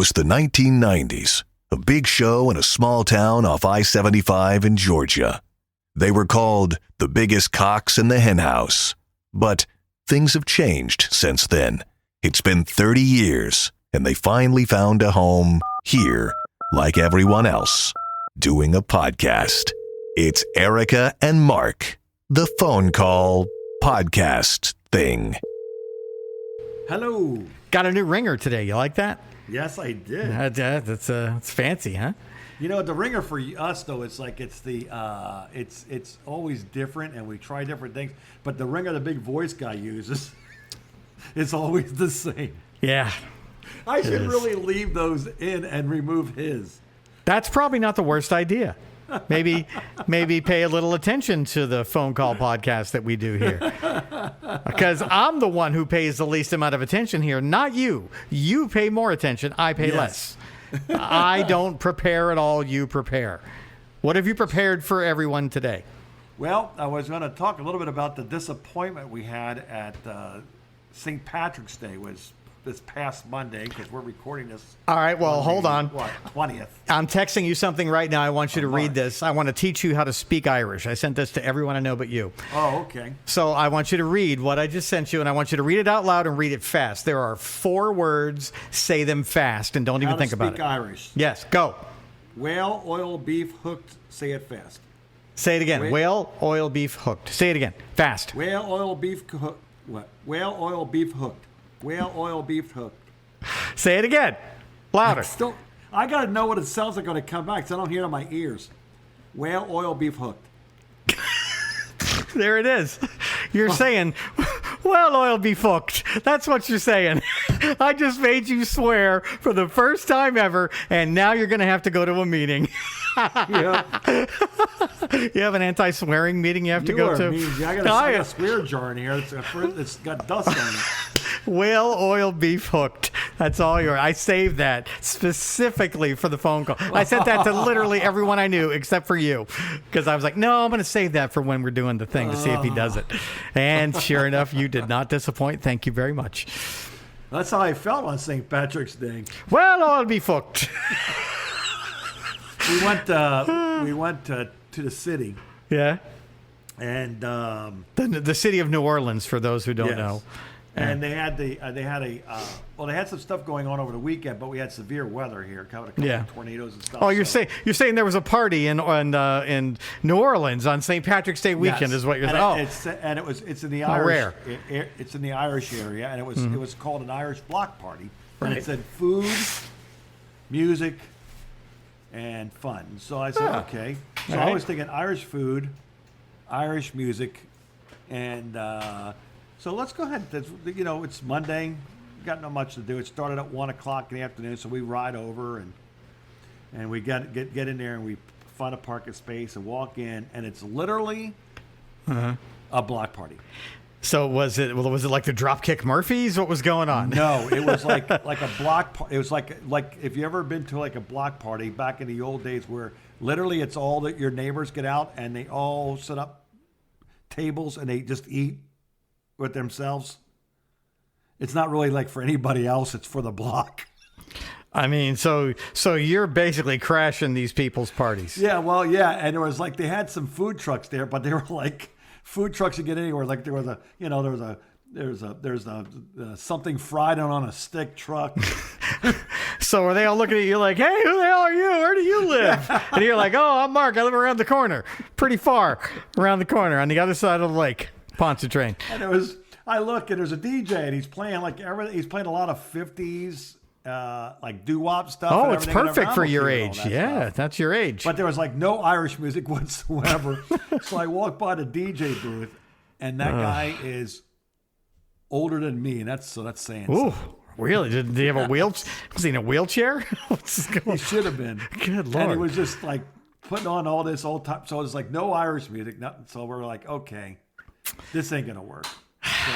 was the 1990s, a big show in a small town off I-75 in Georgia. They were called the biggest cocks in the henhouse. But things have changed since then. It's been 30 years, and they finally found a home here, like everyone else, doing a podcast. It's Erica and Mark, the phone call podcast thing. Hello. Got a new ringer today. You like that? Yes, I did. It's fancy, huh? You know, the ringer for us though, it's always different, and we try different things. But the ringer the big voice guy uses, it's always the same. Yeah. I should really leave those in and remove his. That's probably not the worst idea. Maybe pay a little attention to the phone call podcast that we do here. Because I'm the one who pays the least amount of attention here, not you. You pay more attention. I pay less. I don't prepare at all. You prepare. What have you prepared for everyone today? Well, I was going to talk a little bit about the disappointment we had at St. Patrick's Day was this past Monday, because we're recording this. All right, well, Monday, hold on. What, 20th? I'm texting you something right now. I want you to read this. I want to teach you how to speak Irish. I sent this to everyone I know but you. Oh, okay. So I want you to read what I just sent you, and I want you to read it out loud and read it fast. There are 4 words. Say them fast, and don't even think about it. Speak Irish. Yes, go. Whale, oil, beef, hooked. Say it fast. Say it again. Whale, oil, beef, hooked. Say it again. Fast. Whale, oil, beef, hooked. What? Whale, oil, beef, hooked. Whale, oil, beef, hooked. Say it again. Louder. I got to know what it sounds like when it comes back, because I don't hear it in my ears. Whale, oil, beef, hooked. There it is. You're saying, well, oil be fucked. That's what you're saying. I just made you swear for the first time ever, and now you're going to have to go to a meeting. Yeah. You have an anti-swearing meeting you have to go to? Mean. I got a swear jar in here. It's got dust on it. Whale, oil, beef, hooked. That's all yours. I saved that specifically for the phone call. I sent that to literally everyone I knew except for you, because I was like, no, I'm going to save that for when we're doing the thing to see if he does it. And sure enough, you did not disappoint. Thank you very much. That's how I felt on St. Patrick's Day. Well, oil be fucked. We went to the city. Yeah. And the city of New Orleans, for those who don't know. And they had some stuff going on over the weekend, but we had severe weather here, a couple of tornadoes and stuff. Oh, you're saying there was a party in New Orleans on St. Patrick's Day weekend, is what you're saying? It's in the Irish. Rare. It's in the Irish area, and it was called an Irish block party. Right. And it said food, music, and fun. So I said, okay. So I was thinking Irish food, Irish music, and so let's go ahead. It's Monday. Got not much to do. It started at 1:00 in the afternoon, so we ride over and we get in there, and we find a parking space and walk in, and it's literally a block party. So was it like the Dropkick Murphys? What was going on? No, it was like a block. It was like if you ever been to like a block party back in the old days, where literally it's all that your neighbors get out and they all set up tables and they just eat with themselves. It's not really like for anybody else. It's for the block. I mean, so you're basically crashing these people's parties. Yeah, well, yeah, and it was like they had some food trucks there, but they were like food trucks you get anywhere. Like there was a something fried on a stick truck. So are they all looking at you like, hey, who the hell are you? Where do you live? And you're like, oh, I'm Mark. I live around the corner, pretty far around the corner on the other side of the lake, Pontchartrain. And I look, and there's a DJ, and he's playing like everything. He's playing a lot of 50s, like doo-wop stuff. Oh, it's perfect for your age. Yeah, that's your age. But there was like no Irish music whatsoever. So I walked by the DJ booth, and that guy is older than me, and that's saying something. Ooh, really? Did he have a wheelchair? Was he in a wheelchair? He should have been. Good Lord. And he was just like putting on all this old time. So it was like no Irish music, nothing. So we're like, okay, this ain't gonna work. So,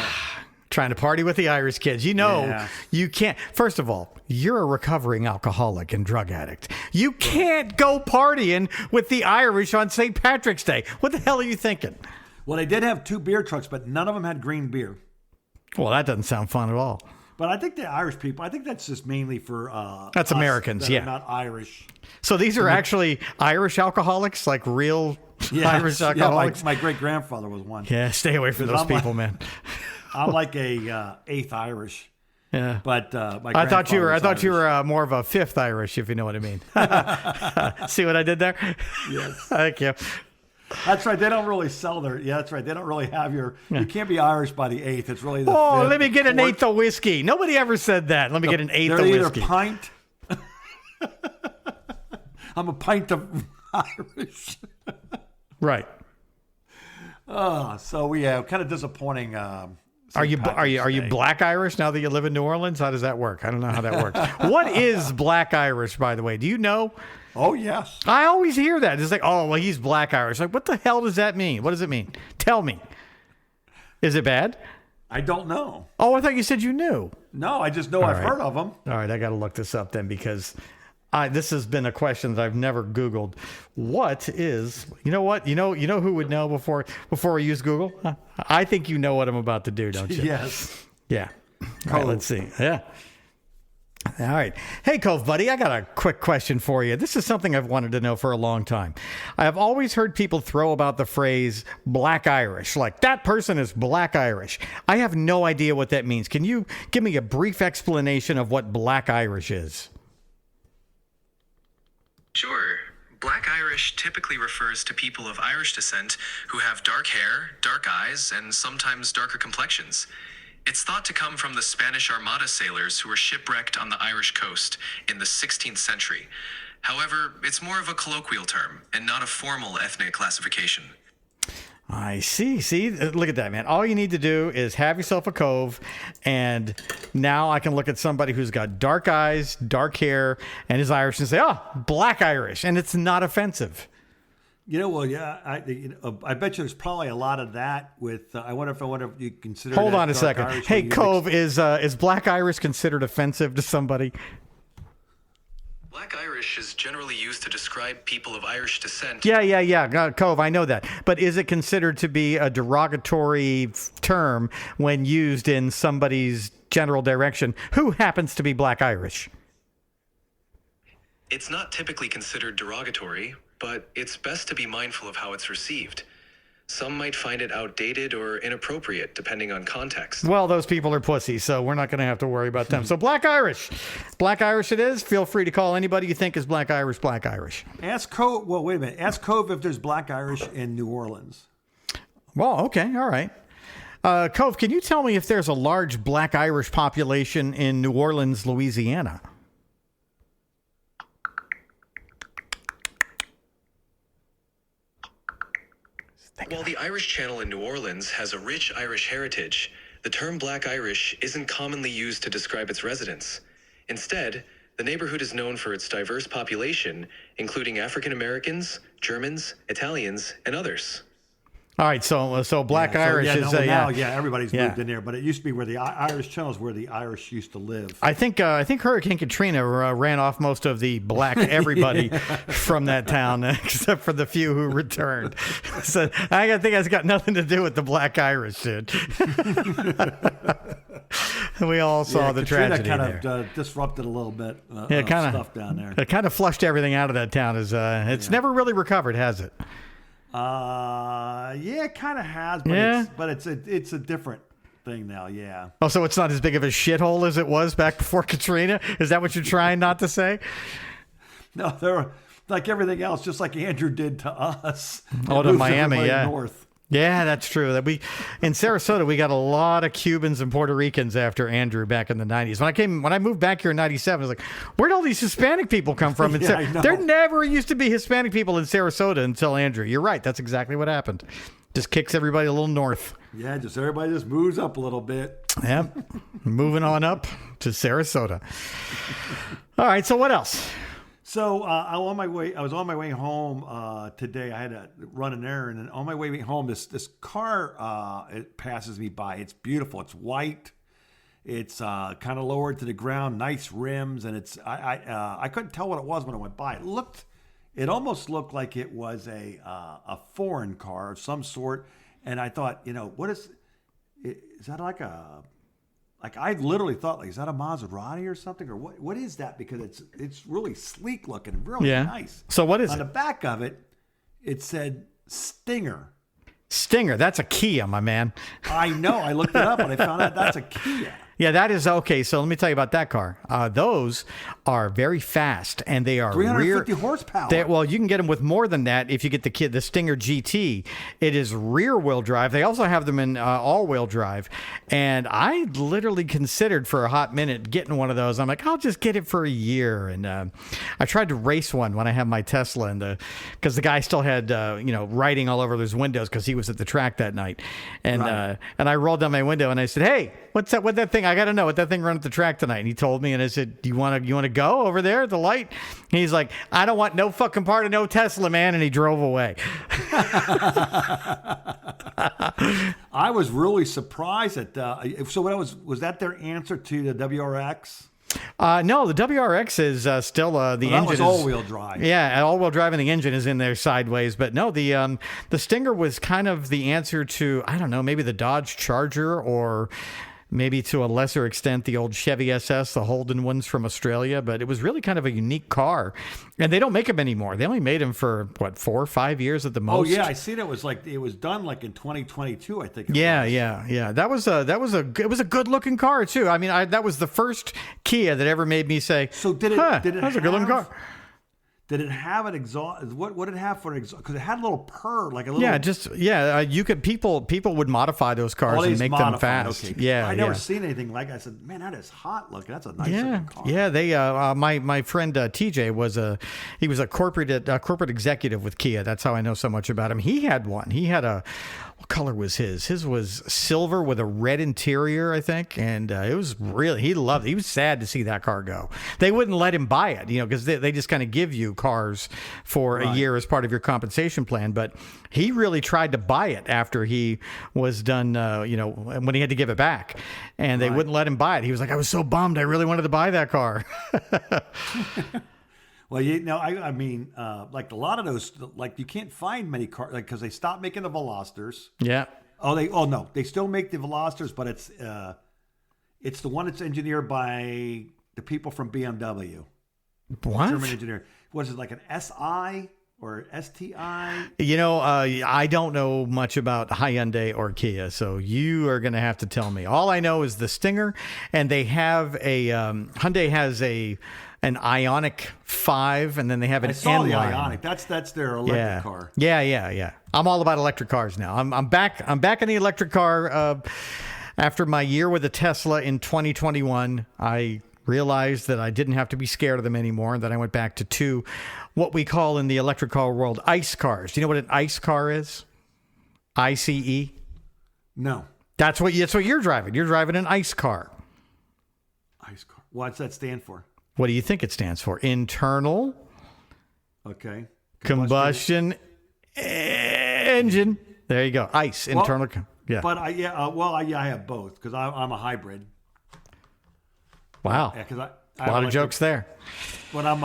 trying to party with the Irish kids. You can't. First of all, you're a recovering alcoholic and drug addict. You can't go partying with the Irish on St. Patrick's Day. What the hell are you thinking? Well, they did have 2 beer trucks, but none of them had green beer. Well, that doesn't sound fun at all. But I think the Irish people, I think that's just mainly for That's us Americans, that yeah. are not Irish. So these are actually Irish alcoholics, like real Irish Yeah, alcoholics? my great grandfather was one. Yeah, stay away from those I'm like- people, man. I'm like a eighth Irish, Yeah. but my I thought you were. I thought you Irish. were more of a fifth Irish, if you know what I mean. See what I did there? Yes. Thank you. That's right. They don't really sell their. Yeah, that's right. They don't really have your. You can't be Irish by the eighth. It's really the. Oh, fifth, let me get an fourth. eighth of whiskey. Nobody ever said that. Let me get an eighth They're of either whiskey. pint. I'm a pint of Irish. Right. So we have kind of disappointing. Are you Black Irish now that you live in New Orleans? How does that work? I don't know how that works. What is Black Irish, by the way? Do you know? Oh yes. I always hear that. It's like, oh, well, he's Black Irish. Like, what the hell does that mean? What does it mean? Tell me. Is it bad? I don't know. Oh, I thought you said you knew. No, I just know I've heard of them. All right, I got to look this up then because this has been a question that I've never Googled. What is? You know what? You know who would know before we use Google? I think you know what I'm about to do, don't you? Yes. Yeah. All right, let's see. Yeah. All right. Hey, Cove buddy, I got a quick question for you. This is something I've wanted to know for a long time. I have always heard people throw about the phrase Black Irish, like that person is Black Irish. I have no idea what that means. Can you give me a brief explanation of what Black Irish is? Sure. Black Irish typically refers to people of Irish descent who have dark hair, dark eyes, and sometimes darker complexions. It's thought to come from the Spanish Armada sailors who were shipwrecked on the Irish coast in the 16th century. However, it's more of a colloquial term and not a formal ethnic classification. I see. See, look at that, man. All you need to do is have yourself a Cove, and now I can look at somebody who's got dark eyes, dark hair, and is Irish and say, oh, Black Irish, and it's not offensive. Well, yeah, I bet you there's probably a lot of that with. I wonder if you consider. Hold that on a dark second. Irish Hey, when you Cove, is Black Irish considered offensive to somebody? Black Irish is generally used to describe people of Irish descent. Yeah. Cove, I know that. But is it considered to be a derogatory term when used in somebody's general direction who happens to be Black Irish? It's not typically considered derogatory, but it's best to be mindful of how it's received. Some might find it outdated or inappropriate, depending on context. Well, those people are pussies, so we're not going to have to worry about them. So Black Irish it is. Feel free to call anybody you think is Black Irish. ask Cove. Well, wait a minute. Ask Cove if there's Black Irish in New Orleans. Well, okay, all right. Cove, can you tell me if there's a large Black Irish population in New Orleans, Louisiana? While the Irish Channel in New Orleans has a rich Irish heritage, the term Black Irish isn't commonly used to describe its residents. Instead, the neighborhood is known for its diverse population, including African Americans, Germans, Italians, and others. All right, so Black Irish is now everybody's moved in there, but it used to be where the Irish Channel is where the Irish used to live. I think Hurricane Katrina ran off most of the black everybody from that town, except for the few who returned. So I think that's got nothing to do with the Black Irish, dude. We all saw the Katrina tragedy kind there. of disrupted a little bit of kinda, stuff down there. It kind of flushed everything out of that town. It's never really recovered, has it? Yeah, it kind of has, but it's a different thing now. Yeah. Oh, so it's not as big of a shithole as it was back before Katrina? Is that what you're trying not to say? No, they're like everything else, just like Andrew did to us. Oh, to Moved Miami, everybody yeah. North. Yeah, that's true. That in Sarasota, we got a lot of Cubans and Puerto Ricans after Andrew back in the 90s. When I moved back here in 97, I was like, where'd all these Hispanic people come from? Yeah, I know. There never used to be Hispanic people in Sarasota until Andrew. You're right. That's exactly what happened. Just kicks everybody a little north. Yeah, everybody just moves up a little bit. Yep. Moving on up to Sarasota. All right. So what else? So I was on my way home today. I had to run an errand, and on my way home, this car it passes me by. It's beautiful. It's white. It's kind of lowered to the ground. Nice rims, and I couldn't tell what it was when I went by. It almost looked like it was a foreign car of some sort, and I thought, what is that like a like I literally thought, like, is that a Maserati or something, or what? What is that? Because it's really sleek looking, really nice. So what is on it? the back of it? It said Stinger. Stinger. That's a Kia, my man. I know. I looked it up and I found out that's a Kia. Yeah, that is okay. So let me tell you about that car. Those are very fast, and they are 350 horsepower. Well, you can get them with more than that if you get the Stinger GT. It is rear-wheel drive. They also have them in all-wheel drive. And I literally considered for a hot minute getting one of those. I'm like, I'll just get it for a year. And I tried to race one when I had my Tesla, because the guy still had writing all over his windows because he was at the track that night. And and I rolled down my window and I said, hey, what's that thing? I got to know what that thing run at the track tonight. And he told me, and I said, you want to go over there at the light? And he's like, I don't want no fucking part of no Tesla, man. And he drove away. I was really surprised at so what was that their answer to the WRX? No, the WRX is still the engine was all-wheel drive. Yeah, all-wheel drive, and the engine is in there sideways. But no, the Stinger was kind of the answer to, I don't know, maybe the Dodge Charger, or maybe to a lesser extent the old Chevy SS, the Holden ones from Australia. But it was really kind of a unique car, and they don't make them anymore. They only made them for 4 or 5 years at the most. Oh yeah, I seen it was like it was done like in 2022, I think. Yeah. That was a good looking car too. I mean, that was the first Kia that ever made me say, so did it that was a good looking car. Did it have an exhaust? What did it have for an exhaust? Because it had a little purr, like a little. You could people would modify those cars and make them fast. Okay. Yeah, I never seen anything like that. I said, man, that is hot looking. That's a nice looking car. Yeah, they my friend TJ was a corporate executive with Kia. That's how I know so much about him. He had one. He had what color was his? His was silver with a red interior, I think. And it was really, he loved it. He was sad to see that car go. They wouldn't let him buy it, because they just kind of give you cars for a year as part of your compensation plan. But he really tried to buy it after he was done, when he had to give it back. And they wouldn't let him buy it. He was like, I was so bummed. I really wanted to buy that car. Well, I mean, like a lot of those, like you can't find many cars, like because they stopped making the Velosters. Yeah. Oh, no, they still make the Velosters, but it's the one that's engineered by the people from BMW. What? German engineer. Was it like an SI or STI? I don't know much about Hyundai or Kia, so you are going to have to tell me. All I know is the Stinger, and they have Hyundai has an Ioniq 5, and then they have an I saw the N-Line. Ioniq. That's their electric car. Yeah. I'm all about electric cars now. I'm back in the electric car. After my year with a Tesla in 2021, I realized that I didn't have to be scared of them anymore, and then I went back to 2, what we call in the electric car world, ICE cars. Do you know what an ICE car is? ICE? No. That's what you're driving. You're driving an ICE car. ICE car. What's that stand for? What do you think it stands for? Internal Okay. combustion engine. There you go. ICE, internal. Yeah. But I have both because I'm a hybrid. Wow. Yeah, because a lot of jokes there. When I'm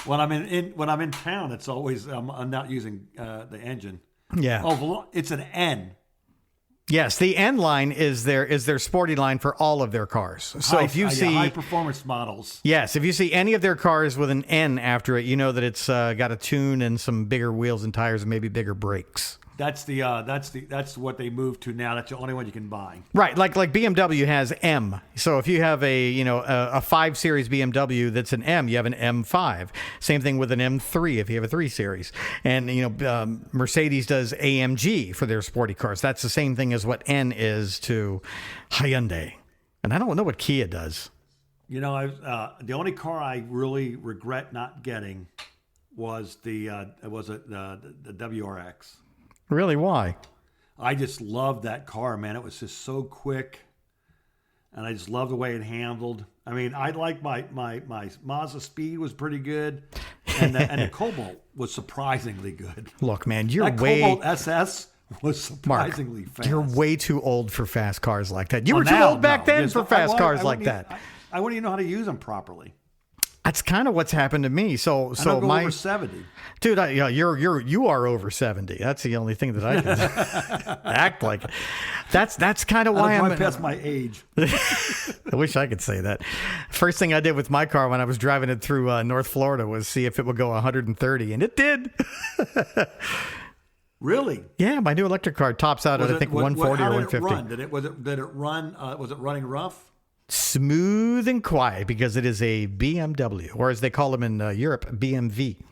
when I'm in town, it's always I'm not using the engine. Yeah. Oh, it's an N. Yes, the N line is their sporty line for all of their cars. So if you see high performance models, yes, if you see any of their cars with an N after it, you know that it's got a tune and some bigger wheels and tires and maybe bigger brakes. That's what they moved to now. That's the only one you can buy. Right, like BMW has M. So if you have a 5 Series BMW that's an M, you have an M5. Same thing with an M3 if you have a 3 Series. And Mercedes does AMG for their sporty cars. That's the same thing as what N is to Hyundai. And I don't know what Kia does. The only car I really regret not getting was the WRX. Really? Why? I just loved that car, man. It was just so quick, and I just loved the way it handled. I mean, I like my Mazda Speed was pretty good, and the Cobalt was surprisingly good. Look, man, Cobalt SS was surprisingly fast. You're way too old for fast cars like that. You were too old back then for fast cars like that. I wouldn't even know how to use them properly. That's kind of what's happened to me. So I don't go over 70. Dude, you are over 70. That's the only thing that I can act like. That's kind of why I'm past my age. I wish I could say that. First thing I did with my car when I was driving it through North Florida was see if it would go 130, and it did. Really? Yeah, my new electric car tops out at I think 140 or 150. How did it run? Did it run? Was it running rough? Smooth and quiet because it is a BMW, or as they call them in Europe, BMV.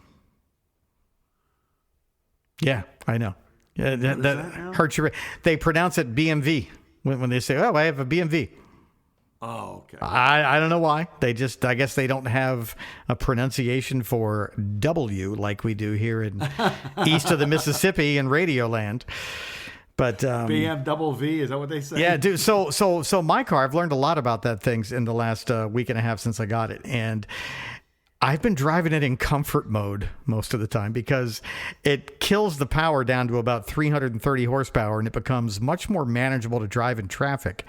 Yeah, I know. Yeah, that hurts your. They pronounce it BMV when they say, "Oh, I have a BMV." Oh, okay. I don't know why. I guess they don't have a pronunciation for W like we do here in east of the Mississippi in Radioland. But BMW, is that what they say? Yeah, dude. So my car, I've learned a lot about that things in the last week and a half since I got it, and I've been driving it in comfort mode most of the time because it kills the power down to about 330 horsepower, and it becomes much more manageable to drive in traffic.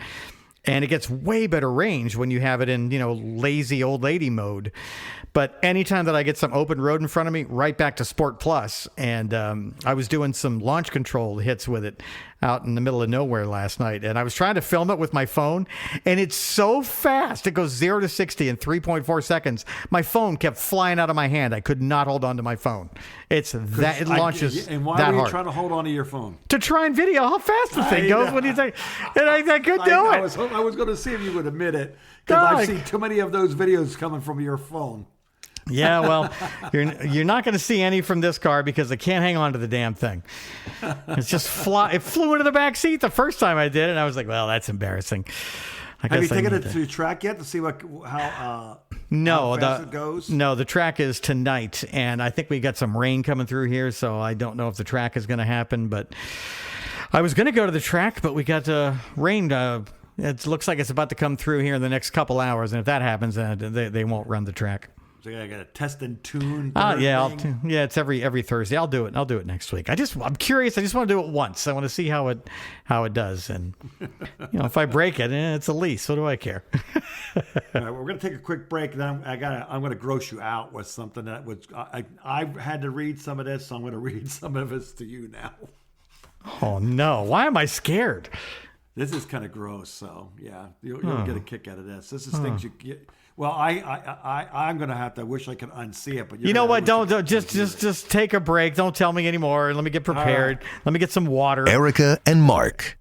And it gets way better range when you have it in, lazy old lady mode. But anytime that I get some open road in front of me, right back to Sport Plus. And I was doing some launch control hits with it out in the middle of nowhere last night. And I was trying to film it with my phone. And it's so fast. It goes 0 to 60 in 3.4 seconds. My phone kept flying out of my hand. I could not hold on to my phone. It launches and why that were you hard. trying to hold on to your phone? To try and video how fast the thing goes. What do you think? And I could do it. I was going to see if you would admit it because I've seen too many of those videos coming from your phone. Yeah, well, you're not going to see any from this car because I can't hang on to the damn thing. It's just it flew into the back seat the first time I did it, and I was like, well, that's embarrassing. Have you taken it to track yet to see how fast it goes? No, the track is tonight, and I think we got some rain coming through here, so I don't know if the track is going to happen, but I was going to go to the track, but we got rain. It looks like it's about to come through here in the next couple hours, and if that happens, they won't run the track. So I got to test and tune. Yeah, it's every Thursday. I'll do it next week. I'm curious. I just want to do it once. I want to see how it does, and if I break it, it's a lease. What do I care? All right, we're going to take a quick break. Then I'm going to gross you out with something that was I had to read some of this, so I'm going to read some of this to you now. Oh no! Why am I scared? This is kind of gross. So yeah, you'll get a kick out of this. This is things you get. Well, I'm gonna have to. I wish I could unsee it, but you know what? Don't just take a break. Don't tell me anymore. Let me get prepared. Right. Let me get some water. Erica and Mark.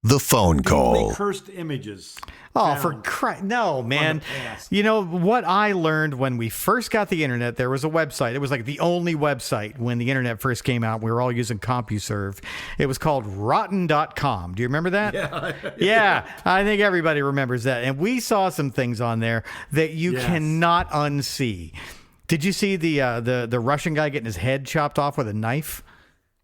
The phone call. Cursed images. Oh, for Christ. No, man. You know what I learned when we first got the internet? There was a website. It was like the only website when the internet first came out. We were all using CompuServe. It was called rotten.com. Do you remember that? Yeah. Yeah. I think everybody remembers that. And we saw some things on there that you cannot unsee. Did you see the Russian guy getting his head chopped off with a knife?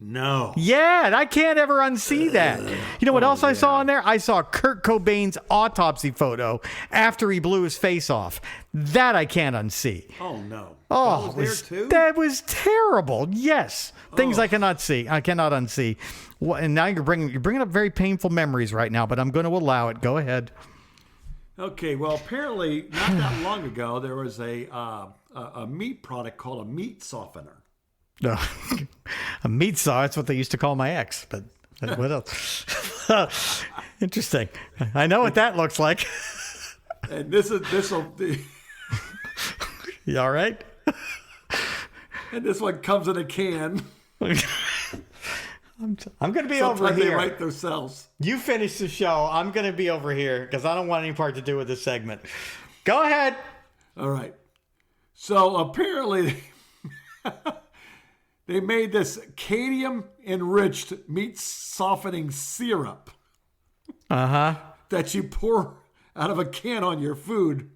No. Yeah, I can't ever unsee that. You know what else I saw on there? I saw Kurt Cobain's autopsy photo after he blew his face off. That I can't unsee. Oh, no. Oh, that was there too? That was terrible. Yes. Things I cannot see. I cannot unsee. And now you're bringing up very painful memories right now, but I'm going to allow it. Go ahead. Okay, well, apparently not that long ago, there was a meat product called a meat softener. No, a meat saw. That's what they used to call my ex. But what else? Interesting. I know what that looks like. And this will. You all right? And this one comes in a can. I'm going to be over here. They write themselves. You finish the show. I'm going to be over here because I don't want any part to do with this segment. Go ahead. All right. So apparently. They made this cadmium-enriched meat softening syrup. That you pour out of a can on your food.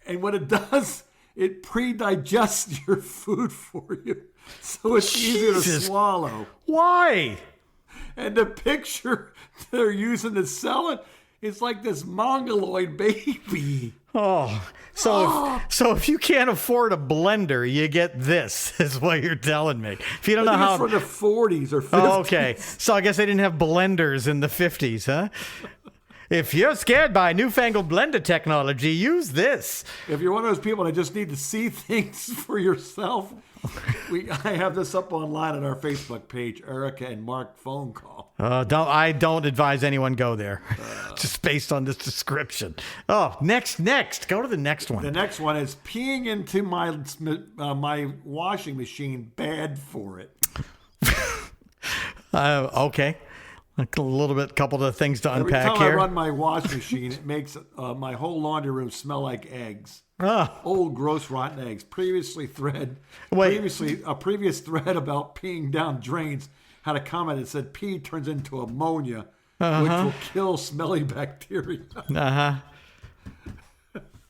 And what it does, it pre-digests your food for you. So it's easier to swallow. Why? And the picture they're using to sell it It's like this mongoloid baby. Oh, so if you can't afford a blender, you get this, is what you're telling me. If you don't know It's how. from the 40s or 50s. Oh, okay. So I guess they didn't have blenders in the 50s, huh? If you're scared by newfangled blender technology, use this. If you're one of those people that just need to see things for yourself, I have this up online on our Facebook page, Erica and Mark phone call. I don't advise anyone go there, just based on this description. Oh, next. Go to the next one. The next one is peeing into my washing machine, bad for it. Okay. A couple of things to Every unpack time here. I run my washing machine, it makes my whole laundry room smell like eggs. Oh. Old, gross, rotten eggs. A previous thread about peeing down drains had a comment that said pee turns into ammonia, which will kill smelly bacteria.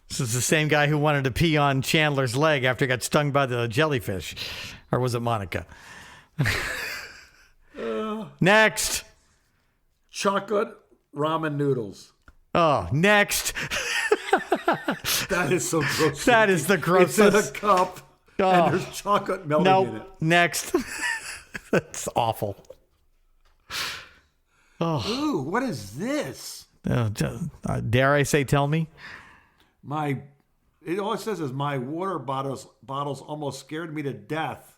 This is the same guy who wanted to pee on Chandler's leg after he got stung by the jellyfish. Or was it Monica? Next. Chocolate ramen noodles. Oh, next. That is so gross. That is the grossest. It's in a cup, and there's chocolate melting in it. Next. That's awful. Oh. Ooh, what is this? Dare I say, tell me? It all it says is my water bottles almost scared me to death.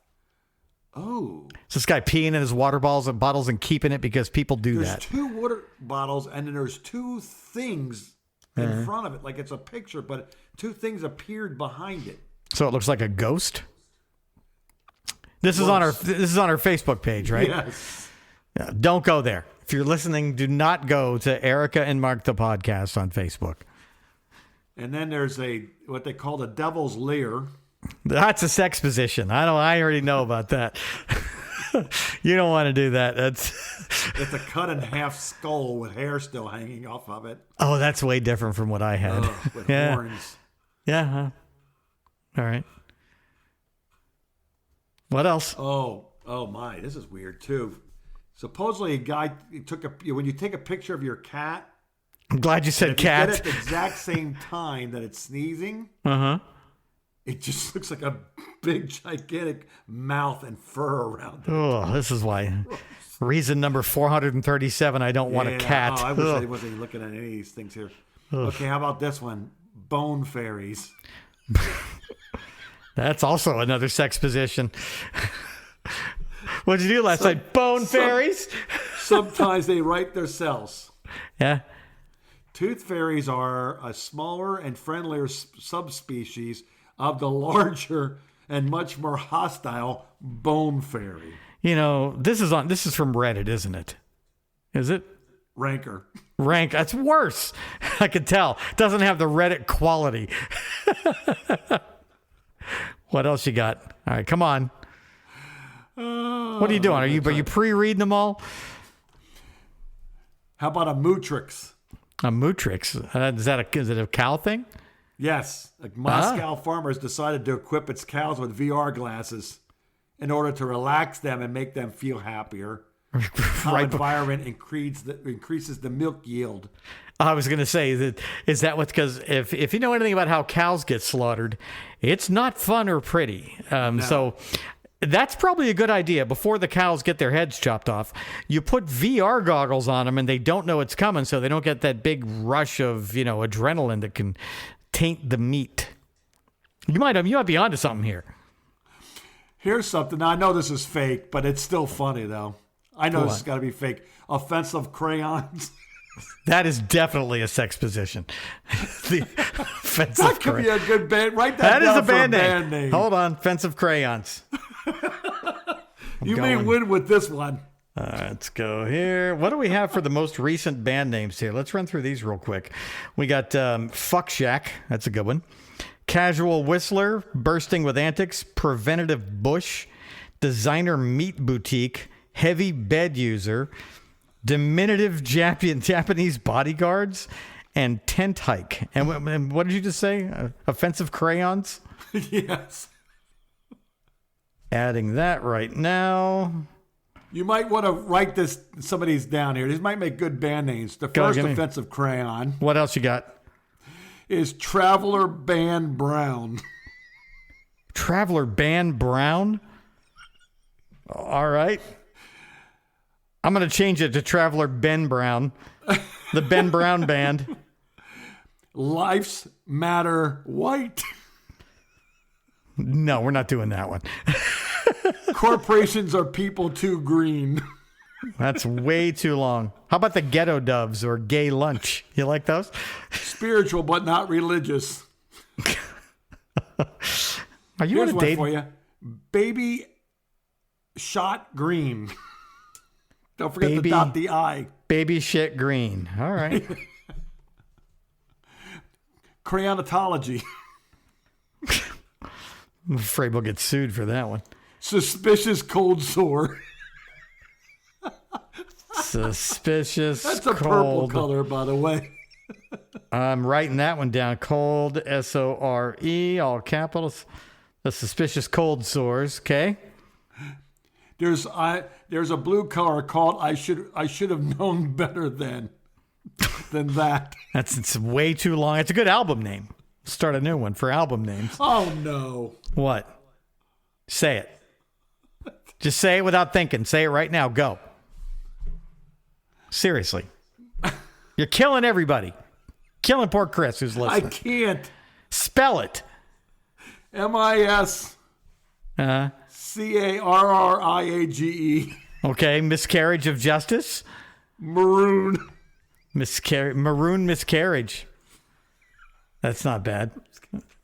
Oh. Is this guy peeing in his water bottles and keeping it because people do There's that? two water bottles, and then there's two things in front of it, like it's a picture, but two things appeared behind it. So it looks like a ghost? This is on our Facebook page, right? Yes. Yeah, don't go there. If you're listening, do not go to Erica and Mark the podcast on Facebook. And then there's what they call the devil's leer. That's a sex position. I already know about that. You don't want to do that. It's a cut in half skull with hair still hanging off of it. Oh, that's way different from what I had. With Yeah. horns. Yeah. Huh? All right. What else? Oh my, this is weird too. Supposedly a guy when you take a picture of your cat. I'm glad you said If you get cat. it at the exact same time that it's sneezing. It just looks like a big, gigantic mouth and fur around it. Oh, this is why. Reason number 437, I don't want a cat. Oh, I wish I wasn't looking at any of these things here. Okay, how about this one? Bone fairies. That's also another sex position. What'd you do last night? Bone fairies? Sometimes they write themselves. Yeah. Tooth fairies are a smaller and friendlier subspecies of the larger and much more hostile bone fairy. You know, this is from Reddit, isn't it? Is it? Ranker. Rank. That's worse. I could tell. Doesn't have the Reddit quality. What else you got? All right, come on. What are you doing? Are you pre-reading them all? How about a Mutrix? A Mutrix. Is it a cow thing? Yes. Like Moscow farmers decided to equip its cows with VR glasses in order to relax them and make them feel happier. Right. Environment increases the milk yield. I was going to say is that what, because if you know anything about how cows get slaughtered, it's not fun or pretty. No. So that's probably a good idea. Before the cows get their heads chopped off, you put VR goggles on them and they don't know it's coming, so they don't get that big rush of, adrenaline that can taint the meat. You might be onto something here. Here's something. Now, I know this is fake, but it's still funny, though. I know this has got to be fake. Offensive crayons. That is definitely a sex position. The offensive That could be a good band. Write that down is a for band a band name. Hold on. Offensive crayons. You may win with this one. Let's go here. What do we have for the most recent band names here? Let's run through these real quick. We got Fuck Shack. That's a good one. Casual Whistler, Bursting with Antics, Preventative Bush, Designer Meat Boutique, Heavy Bed User, Diminutive Japanese Bodyguards, and Tent Hike. And what did you just say? Offensive crayons? Yes. Adding that right now. You might want to write this. Some of these down here. These might make good band names. The Go, first give me. offensive crayon What else you got? is Traveler Band Brown. Traveler Band Brown. All right. I'm going to change it to Traveler Ben Brown. The Ben Brown Band. Life's Matter White. No, we're not doing that one. Corporations are people too green. That's way too long. How about the Ghetto Doves or Gay Lunch? You like those? Spiritual but not religious. Are you Here's on a one date? for you. Baby Shot Green. Don't forget Baby- to dot the I. Baby shit green. All right. Crayonatology. I'm afraid we'll get sued for that one. Suspicious Cold Sore. Suspicious That's a purple cold. color, by the way. I'm writing that one down. Cold, S-O-R-E, all capitals. The suspicious cold sores. Okay. There's a blue color called I should have known better than that. It's way too long. It's a good album name. Start a new one for album names. Oh no. What? Say it. Just say it without thinking. Say it right now. Go. Seriously. You're killing everybody. Killing poor Chris who's I listening. can't. Spell it. MISCARRIAGE. Okay. Miscarriage of justice. Maroon. Maroon miscarriage. That's not bad.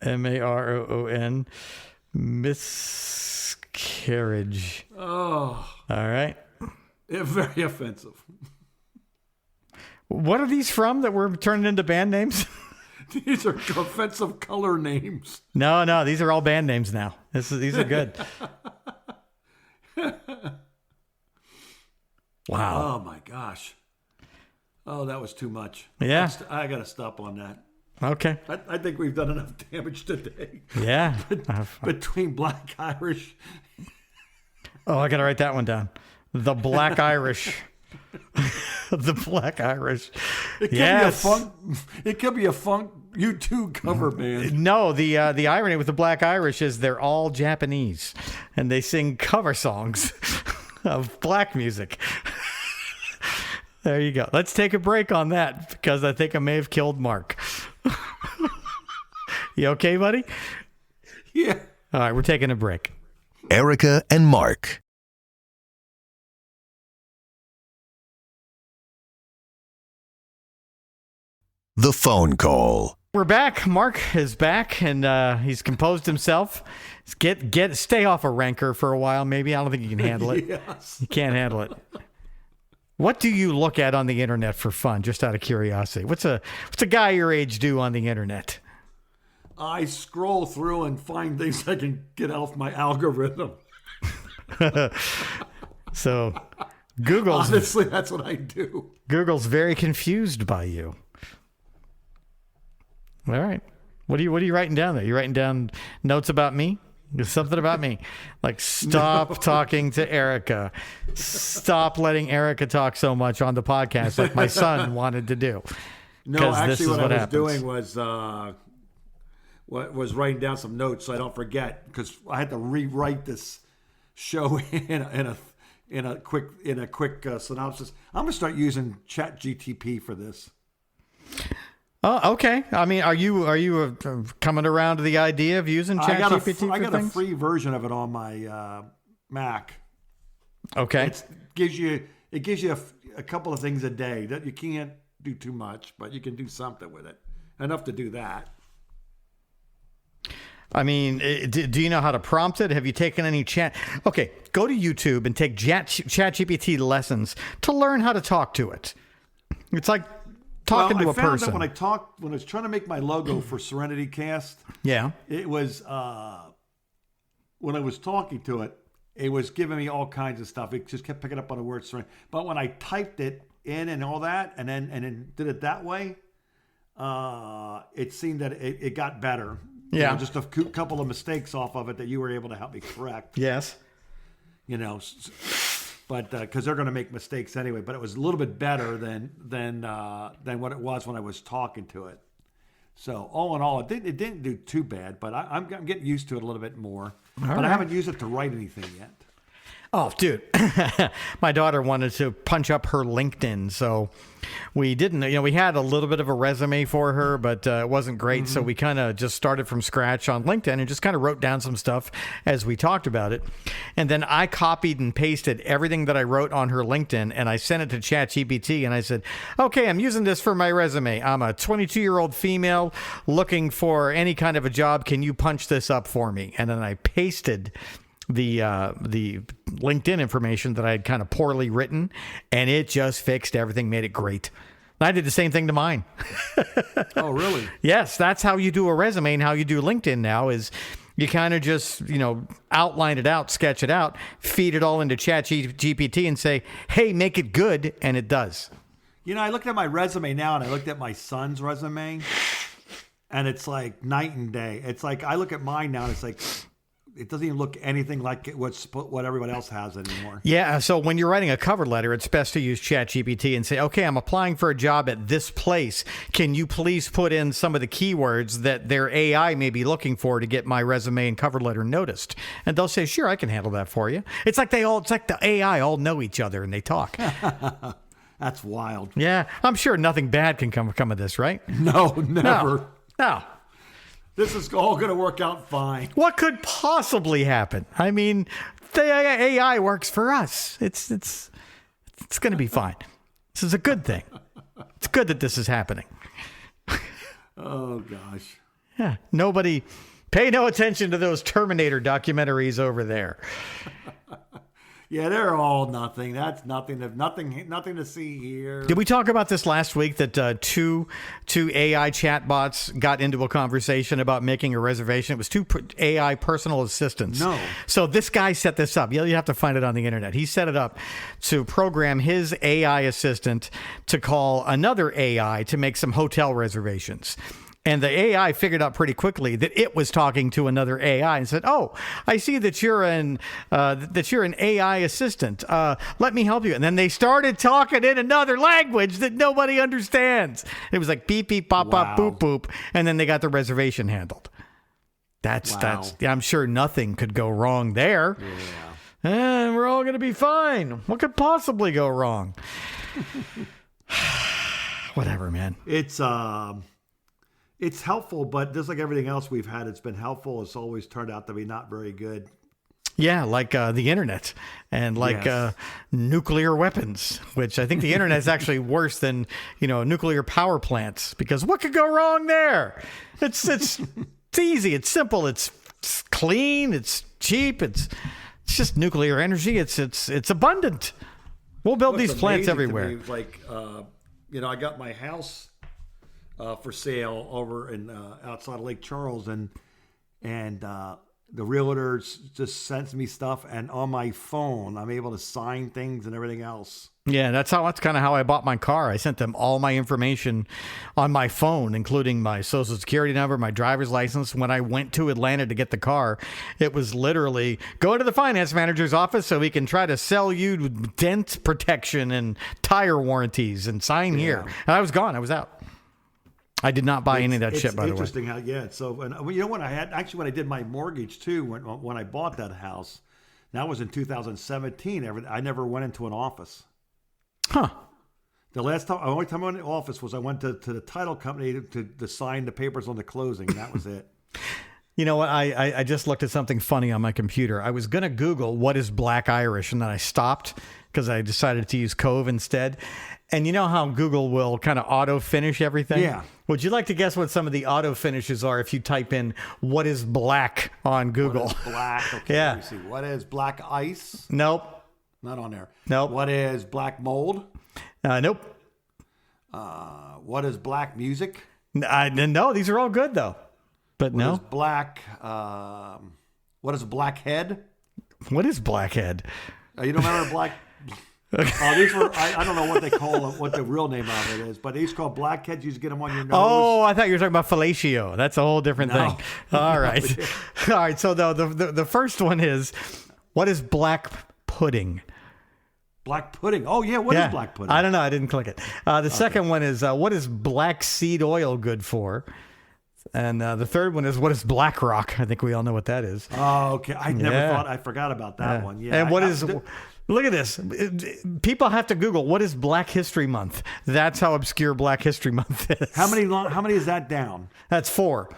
MAROON. Miscarriage. Oh, All right. very offensive. What are these from that we're turning into band names? These are offensive color names. No, these are all band names now. These are good. Wow. Oh my gosh. Oh, that was too much. Yeah. I got to stop on that. Okay. I think we've done enough damage today. Yeah. Between Black Irish. Oh, I got to write that one down. The Black Irish. The Black Irish. It could Yes. be a funk. It could be a funk U2 cover band. No, the irony with the Black Irish is they're all Japanese, and they sing cover songs of black music. There you go. Let's take a break on that because I think I may have killed Mark. You okay, buddy? Yeah. All right, we're taking a break. Erica and Mark. The phone call. We're back. Mark is back, and he's composed himself. Stay off a rancor for a while, maybe. I don't think you can handle it. Yes. You can't handle it. What do you look at on the internet for fun, just out of curiosity? What's a guy your age do on the internet? I scroll through and find things I can get off my algorithm. So Google's Honestly, that's what I do. very confused by you. All right. What are you writing down there? You writing down notes about me? Something about me. Like stop talking to Erica. Stop letting Erica talk so much on the podcast like my son wanted to do. No, 'Cause actually, this is what I what was happens. doing was writing down some notes so I don't forget because I had to rewrite this show in a quick synopsis. I'm gonna start using ChatGTP for this. Oh, okay. I mean, are you coming around to the idea of using I got ChatGPT I for got a things? free version of it on my Mac. Okay. It gives you a couple of things a day that you can't do too much, but you can do something with it. Enough to do that. I mean, do you know how to prompt it? Have you taken any chat? Okay, go to YouTube and take ChatGPT lessons to learn how to talk to it. It's like talking to a I found person. that when I was trying to make my logo for Serenity Cast, Yeah. it was when I was talking to it, it was giving me all kinds of stuff. It just kept picking up on the word Serenity. But when I typed it in and all that, and then did it that way, it seemed that it got better. Yeah. Just a couple of mistakes off of it that you were able to help me correct. Yes. But but because they're going to make mistakes anyway. But it was a little bit better than what it was when I was talking to it. So all in all, it didn't do too bad. But I'm getting used to it a little bit more. I haven't used it to write anything yet. Oh, dude, my daughter wanted to punch up her LinkedIn, so we didn't. We had a little bit of a resume for her, but it wasn't great. So we kind of just started from scratch on LinkedIn and just kind of wrote down some stuff as we talked about it. And then I copied and pasted everything that I wrote on her LinkedIn, and I sent it to ChatGPT, and I said, okay, I'm using this for my resume. I'm a 22-year-old female looking for any kind of a job. Can you punch this up for me? And then I pasted the LinkedIn information that I had kind of poorly written, and it just fixed everything, made it great. I did the same thing to mine. Oh, really? Yes, that's how you do a resume and how you do LinkedIn now is you kind of just, outline it out, sketch it out, feed it all into ChatGPT and say, hey, make it good, and it does. I looked at my resume now, and I looked at my son's resume, and it's like night and day. It's like I look at mine now, and it's like it doesn't even look anything like what everybody else has anymore. Yeah, so when you're writing a cover letter, it's best to use ChatGPT and say, okay, I'm applying for a job at this place. Can you please put in some of the keywords that their AI may be looking for to get my resume and cover letter noticed? And they'll say, sure, I can handle that for you. It's like the AI all know each other and they talk. That's wild. Yeah, I'm sure nothing bad can come of this, right? No, never. No. This is all going to work out fine. What could possibly happen? I mean, the AI works for us. It's going to be fine. This is a good thing. It's good that this is happening. Oh, gosh. Yeah. Nobody pay no attention to those Terminator documentaries over there. Yeah, they're all nothing. That's nothing to see here. Did we talk about this last week that two AI chatbots got into a conversation about making a reservation? It was two AI personal assistants. No. So this guy set this up. You have to find it on the internet. He set it up to program his AI assistant to call another AI to make some hotel reservations. And the AI figured out pretty quickly that it was talking to another AI and said, "Oh, I see that you're an AI assistant. Let me help you." And then they started talking in another language that nobody understands. It was like beep beep pop pop boop boop, and then they got the reservation handled. That's I'm sure nothing could go wrong there. Yeah. And we're all going to be fine. What could possibly go wrong? Whatever, man. It's helpful, but just like everything else we've had, it's been helpful. It's always turned out to be not very good. Yeah, like the internet and like nuclear weapons, which I think the internet is actually worse than, nuclear power plants, because what could go wrong there? It's easy. It's simple. It's clean. It's cheap. It's just nuclear energy. It's abundant. We'll build these plants everywhere. Like, I got my house for sale over in outside of Lake Charles, and the realtor just sends me stuff, and on my phone I'm able to sign things and everything else. Yeah, that's kind of how I bought my car. I sent them all my information on my phone, including my social security number, my driver's license. When I went to Atlanta to get the car, it was literally go to the finance manager's office so we can try to sell you dent protection and tire warranties and sign here. And I was gone. I was out. I did not buy any of that shit, by the way. It's interesting how, So, and when I did my mortgage too, when I bought that house, that was in 2017. I never went into an office. Huh. The only time I went to the office was I went to the title company to sign the papers on the closing. And that was it. You know what? I just looked at something funny on my computer. I was going to Google what is Black Irish, and then I stopped because I decided to use Cove instead. And you know how Google will kind of auto-finish everything? Yeah. Would you like to guess what some of the auto-finishes are if you type in what is black on Google? What is black? Okay, yeah. Let me see. What is black ice? Nope. Not on there. Nope. What is black mold? Nope. What is black music? No, these are all good, though. But no. What is black? What is blackhead? What is blackhead? You don't remember black? These were, I don't know what they call them, what the real name of it is, but these called blackheads. You just get them on your nose. Oh, I thought you were talking about fellatio. That's a whole different thing. All right. All right. So the first one is, what is black pudding? Black pudding. Oh, yeah. What is black pudding? I don't know. I didn't click it. The second one is, what is black seed oil good for? And the third one is, what is black rock? I think we all know what that is. Oh, okay. I never thought. I forgot about that one. Yeah. And look at this. People have to Google, what is Black History Month? That's how obscure Black History Month is. How many is that down? That's 4.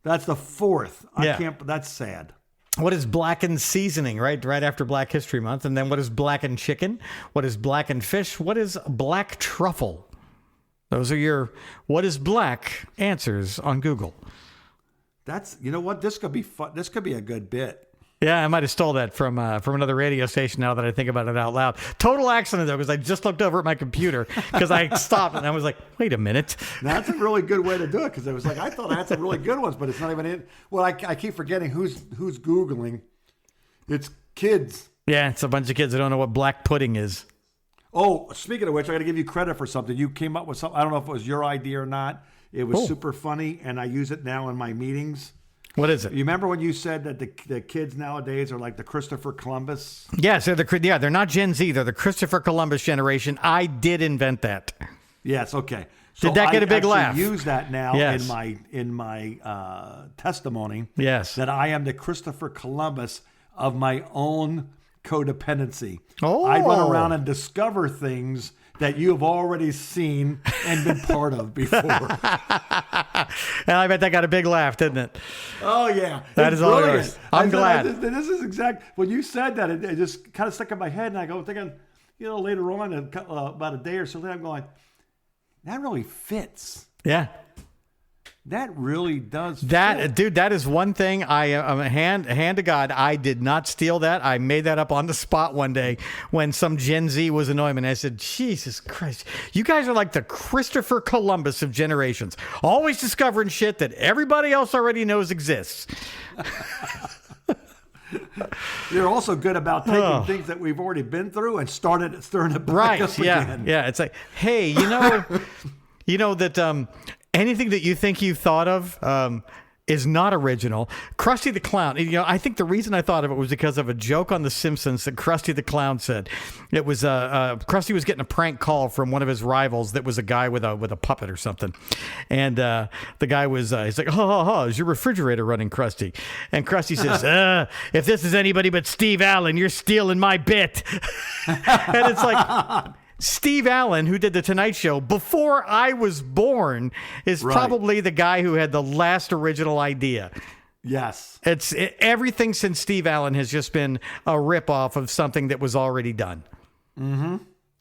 That's the 4th. Yeah. That's sad. What is blackened seasoning, right after Black History Month? And then what is blackened chicken? What is blackened fish? What is black truffle? Those are your what is black answers on Google. You know what? This could be fun. This could be a good bit. Yeah, I might have stole that from another radio station now that I think about it out loud. Total accident, though, because I just looked over at my computer because I stopped and I was like, wait a minute. That's a really good way to do it because it was like, I thought I had some really good ones, but it's not even in. Well, I keep forgetting who's Googling. It's kids. Yeah, it's a bunch of kids that don't know what black pudding is. Oh, speaking of which, I got to give you credit for something. You came up with something. I don't know if it was your idea or not. It was super funny, and I use it now in my meetings. What is it? You remember when you said that the kids nowadays are like the Christopher Columbus? Yes, they're not Gen Z. They're the Christopher Columbus generation. I did invent that. Yes. Okay. So did that get a big laugh? I use that now Yes. in my testimony. Yes. That I am the Christopher Columbus of my own codependency. Oh. I run around and discover things that you have already seen and been part of before. And I bet that got a big laugh, didn't it? Oh, yeah. That is all yours. I'm glad. This is exact. When you said that, it just kind of stuck in my head, and I go thinking, later on, about a day or so later, I'm going, that really fits. Yeah. That really does fit. That is one thing I'm hand to God. I did not steal that. I made that up on the spot one day when some Gen Z was annoying me. And I said, Jesus Christ, you guys are like the Christopher Columbus of generations, always discovering shit that everybody else already knows exists. You're also good about taking things that we've already been through and stirring it back up again. Yeah. It's like, hey, you know that anything that you think you thought of is not original. Krusty the Clown. I think the reason I thought of it was because of a joke on The Simpsons that Krusty the Clown said. It was Krusty was getting a prank call from one of his rivals that was a guy with a puppet or something, and the guy was he's like, is your refrigerator running, Krusty? And Krusty says, if this is anybody but Steve Allen, you're stealing my bit. And it's like, Steve Allen, who did The Tonight Show before I was born, is probably the guy who had the last original idea. Yes. Everything since Steve Allen has just been a ripoff of something that was already done. Mm-hmm.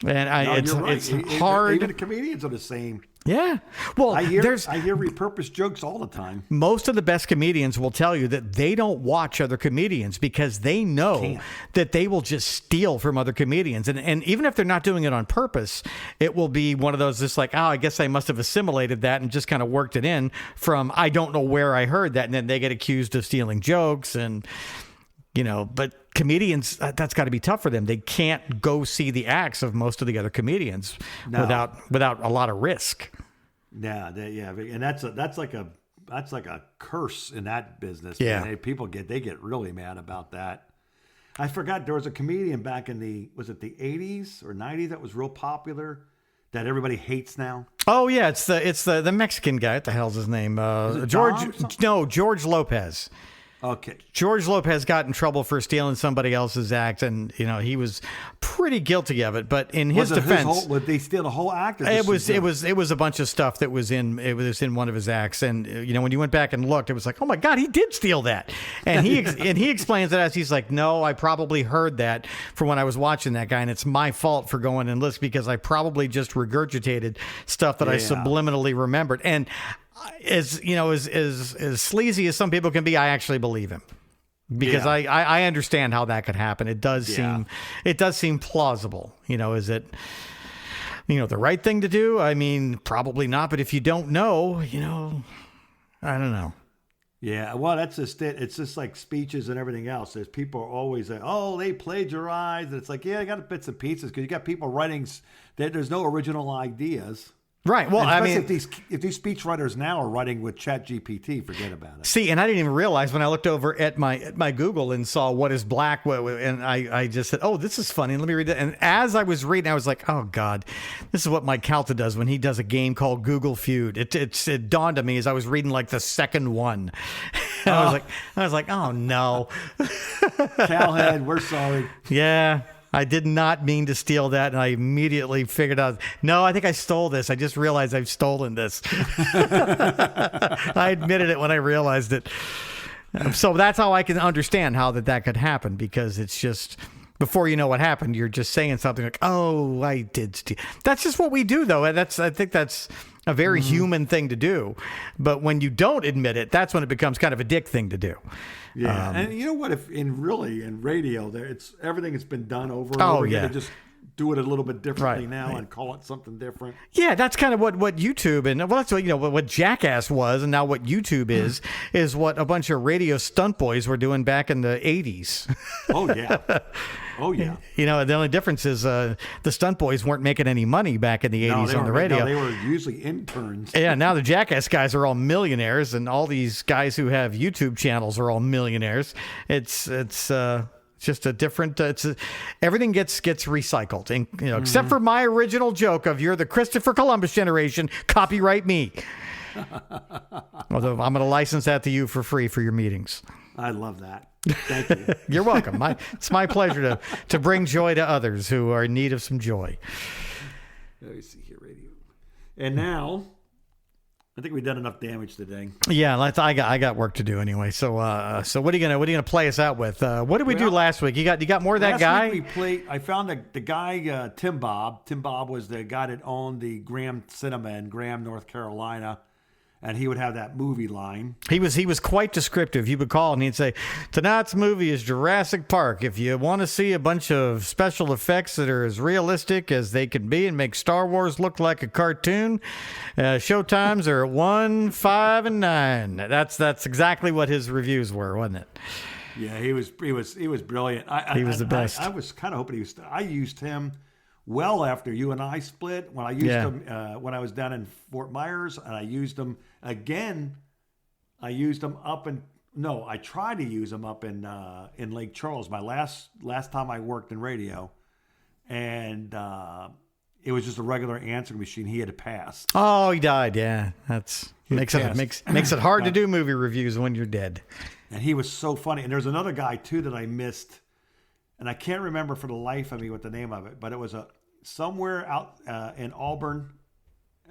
And it's hard. Even the comedians are the same. Yeah. Well, I hear repurposed jokes all the time. Most of the best comedians will tell you that they don't watch other comedians because they know that they will just steal from other comedians. And even if they're not doing it on purpose, it will be one of those just like, I guess I must have assimilated that and just kind of worked it in from, I don't know where I heard that. And then they get accused of stealing jokes and, but comedians, that's got to be tough for them. They can't go see the acts of most of the other comedians without a lot of risk. Yeah, and that's like a curse in that business. Yeah, man. People get really mad about that. I forgot there was a comedian back in the 80s or 90s that was real popular that everybody hates now. Oh yeah, it's the Mexican guy. What the hell's his name? George Lopez. Okay. George Lopez got in trouble for stealing somebody else's act, and he was pretty guilty of it. But in his defense, would they steal the whole act? Or it was a bunch of stuff that was in one of his acts, and when you went back and looked, it was like, oh my God, he did steal that, and he and he explains it as he's like, no, I probably heard that from when I was watching that guy, and it's my fault for going and listening because I probably just regurgitated stuff that I subliminally remembered. And as sleazy as some people can be, I actually believe him because I understand how that could happen. It does seem plausible. Is it the right thing to do? I mean, probably not. But if you don't know, I don't know. Yeah, well, that's just it. It's just like speeches and everything else. There's people are always like, oh, they plagiarized. And it's like, yeah, I got bits and pieces because you got people writing. There's no original ideas. Right. Well, And I especially mean, if these speechwriters now are writing with ChatGPT, forget about it. see, and I didn't even realize when I looked over at my Google and saw what is black, and I just said, oh, this is funny. And let me read it. And as I was reading, I was like, oh God, this is what Mike Calta does when he does a game called Google Feud. It dawned on me as I was reading like the second one. And I was like, oh no. Calhead, we're sorry. Yeah. I did not mean to steal that, and I immediately figured out, no, I think I stole this. I just realized I've stolen this. I admitted it when I realized it. So that's how I can understand how that could happen, because it's just, before you know what happened, you're just saying something like, oh, I did steal. That's just what we do, though. I think that's a very human thing to do. But when you don't admit it, that's when it becomes kind of a dick thing to do. Yeah, and you know what? If in radio, everything has been done over and over again. Yeah. They just do it a little bit differently now and call it something different. Yeah, that's kind of what YouTube and that's what Jackass was, and now what YouTube is what a bunch of radio stunt boys were doing back in the 80s. Oh yeah. Oh yeah. The only difference is the stunt boys weren't making any money back in the 80s on the radio. No, they were usually interns. Yeah, now the Jackass guys are all millionaires, and all these guys who have YouTube channels are all millionaires. It's just a different. Everything gets recycled, and except for my original joke of "You're the Christopher Columbus generation," copyright me. Although I'm going to license that to you for free for your meetings. I love that. Thank you. You're welcome. It's my pleasure to bring joy to others who are in need of some joy. Let me see here, radio. And now, I think we've done enough damage today. Yeah, I got work to do anyway. So what are you gonna play us out with? What did we do last week? You got more of that guy? Last week we played. I found the guy Tim Bob. Tim Bob was the guy that owned the Graham Cinema in Graham, North Carolina. And he would have that movie line. He was quite descriptive. He would call and he'd say, tonight's movie is Jurassic Park. If you want to see a bunch of special effects that are as realistic as they can be and make Star Wars look like a cartoon, showtimes are at 1, 5, and 9. That's exactly what his reviews were, wasn't it? Yeah, he was brilliant. He was the best. I was kind of hoping I used him well after you and I split, when I used him when I was down in Fort Myers, and I used him again. I used him I tried to use him up in Lake Charles, my last time I worked in radio, and it was just a regular answering machine. He had passed. Oh, he died. Yeah, makes it hard to do movie reviews when you're dead. And he was so funny. And there's another guy too that I missed. And I can't remember for the life of me what the name of it, but it was somewhere out in Auburn,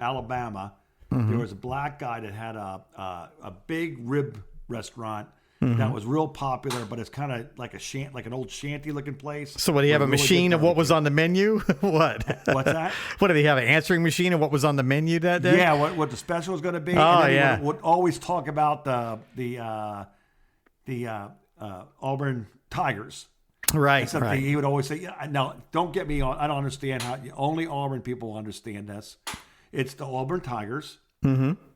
Alabama. Mm-hmm. There was a black guy that had a big rib restaurant that was real popular, but it's kind of like an old shanty looking place. So what, do you have a machine of what was on the menu? What? What's that? What, did he have, an answering machine of what was on the menu that day? Yeah, what the special was going to be. Oh, and then yeah. He would always talk about the Auburn Tigers. Right, right. He would always say, "No, don't get me on. I don't understand how only Auburn people understand this. It's the Auburn Tigers,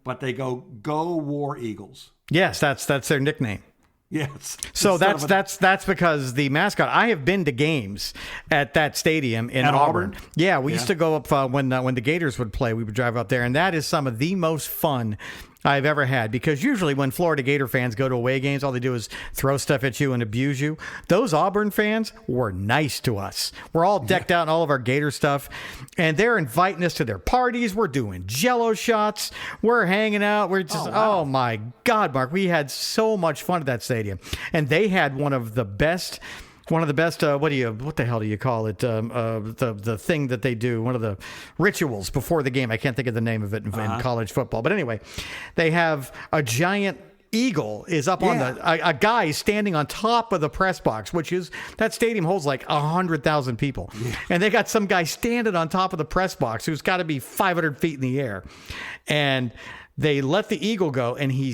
but they go War Eagles." Yes, that's their nickname. Yes. So that's because the mascot. I have been to games at that stadium in Auburn. Yeah, we used to go up when the Gators would play. We would drive up there, and that is some of the most fun I've ever had, because usually when Florida Gator fans go to away games, all they do is throw stuff at you and abuse you. Those Auburn fans were nice to us. We're all decked out in all of our Gator stuff, and they're inviting us to their parties. We're doing Jell-O shots. We're hanging out. We're just, oh my God, Mark, we had so much fun at that stadium. And they had one of the best, what the hell do you call it? The thing that they do, one of the rituals before the game. I can't think of the name of it in college football. But anyway, they have a giant eagle is up on a guy standing on top of the press box, which is, that stadium holds like 100,000 people. Yeah. And they got some guy standing on top of the press box who's got to be 500 feet in the air. And they let the eagle go, and he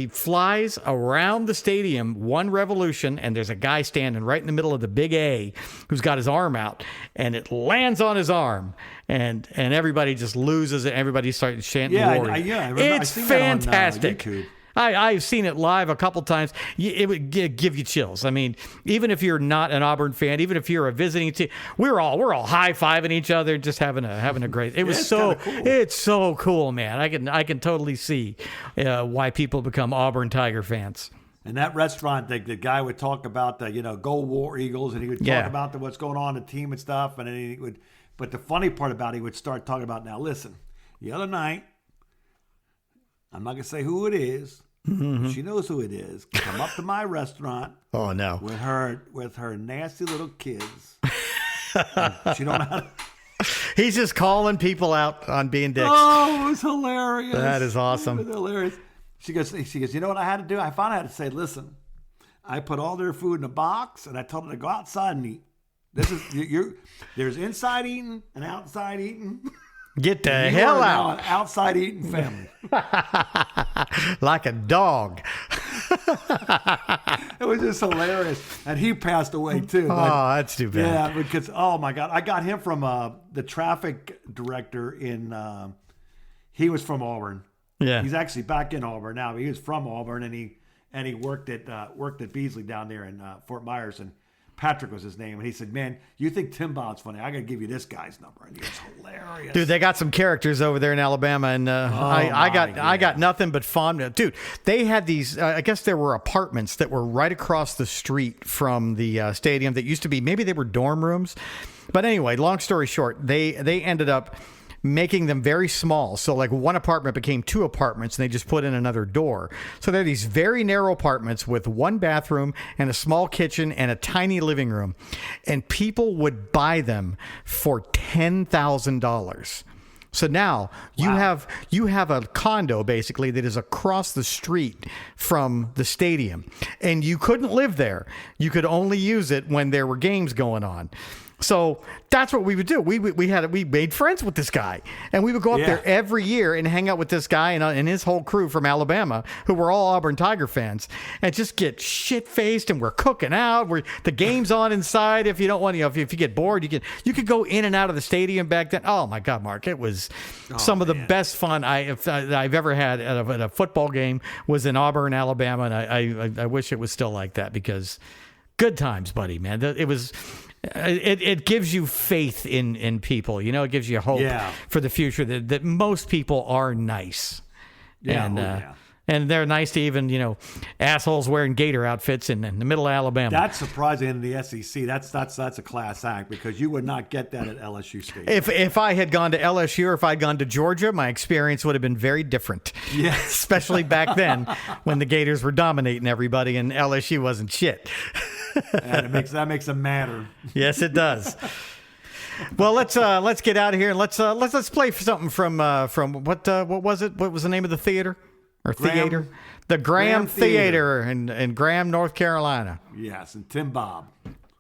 flies around the stadium one revolution, and there's a guy standing right in the middle of the big A who's got his arm out, and it lands on his arm, and everybody just loses it. Everybody starts chanting glory. I remember. It's fantastic. That on, YouTube. I've seen it live a couple times. It would give you chills. I mean, even if you're not an Auburn fan, even if you're a visiting team, we're all high-fiving each other, just having a great. It was so cool. It's so cool, man. I can totally see why people become Auburn Tiger fans. And that restaurant, the guy would talk about the Go War Eagles, and he would talk about what's going on in the team and stuff, and then he would. But the funny part about it, he would start talking about, now listen, the other night, I'm not gonna say who it is. Mm-hmm. She knows who it is. Come up to my restaurant. Oh no! With her nasty little kids. She don't know how to. He's just calling people out on being dicks. Oh, it was hilarious. That is awesome. It was hilarious. She goes, you know what I had to do? I finally had to say, listen, I put all their food in a box, and I told them to go outside and eat. This is there's inside eating and outside eating. Get the hell out! Now an outside eating family, like a dog. It was just hilarious, and he passed away too. Oh, that's too bad. Yeah, because oh my God, I got him from the traffic director in. He was from Auburn. Yeah, he's actually back in Auburn now. He was from Auburn, and he worked at Beasley down there in Fort Myers, and Patrick was his name. And he said, "Man, you think Tim Bob's funny? I got to give you this guy's number." And he was hilarious. Dude, they got some characters over there in Alabama, and I got nothing but fun. Dude, they had these. I guess there were apartments that were right across the street from the stadium that used to be. Maybe they were dorm rooms, but anyway, long story short, they ended up making them very small. So like one apartment became 2 apartments, and they just put in another door. So they're these very narrow apartments with 1 bathroom and a small kitchen and a tiny living room. And people would buy them for $10,000. So now you have a condo basically that is across the street from the stadium, and you couldn't live there. You could only use it when there were games going on. So that's what we would do. We made friends with this guy, and we would go up there every year and hang out with this guy and his whole crew from Alabama, who were all Auburn Tiger fans, and just get shit faced. And we're cooking out. The game's on inside. If you don't want, if you get bored, you could go in and out of the stadium back then. Oh my God, Mark, it was some of the best fun I've ever had at a football game was in Auburn, Alabama, and I wish it was still like that, because good times, buddy, man. It was. It gives you faith in people, it gives you hope for the future that most people are nice. Yeah, and they're nice to even, assholes wearing gator outfits in the middle of Alabama. That's surprising in the SEC. That's a class act, because you would not get that at LSU State. If I had gone to LSU or if I'd gone to Georgia, my experience would have been very different. Yeah. Especially back then when the Gators were dominating everybody and LSU wasn't shit. And that makes them madder. Yes, it does. Well, let's get out of here and let's play something from what was it? What was the name of the theater or theater? The Graham Theater in Graham, North Carolina. Yes, and Tim Bob.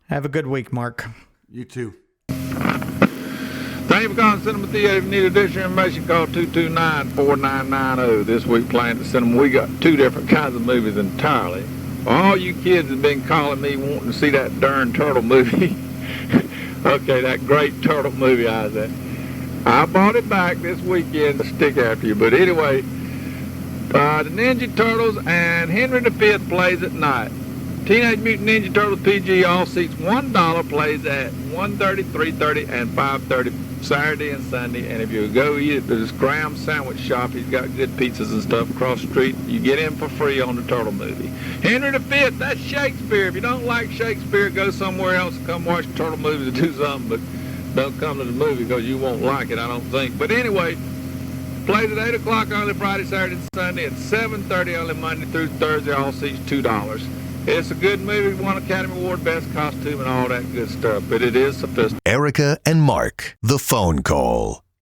Have a good week, Mark. You too. Thank you for calling Cinema Theater. If you need additional information, call 229-4990. This week playing at the cinema, we got 2 different kinds of movies entirely. All you kids have been calling me wanting to see that darn turtle movie. Okay, that great turtle movie I was at. I bought it back this weekend to stick after you. But anyway, the Ninja Turtles and Henry V plays at night. Teenage Mutant Ninja Turtles PG all seats $1 plays at 1:30, 3:30, and 5:30 Saturday and Sunday. And if you go eat at this Graham sandwich shop, he's got good pizzas and stuff across the street. You get in for free on the turtle movie. Henry V, that's Shakespeare. If you don't like Shakespeare, go somewhere else and come watch turtle movies or do something. But don't come to the movie because you won't like it, I don't think. But anyway, plays at 8 o'clock only Friday, Saturday, and Sunday. At 7:30 only Monday through Thursday. All seats $2. It's a good movie. Won Academy Award, best costume, and all that good stuff. But it is sophisticated. Erica and Mark, the phone call.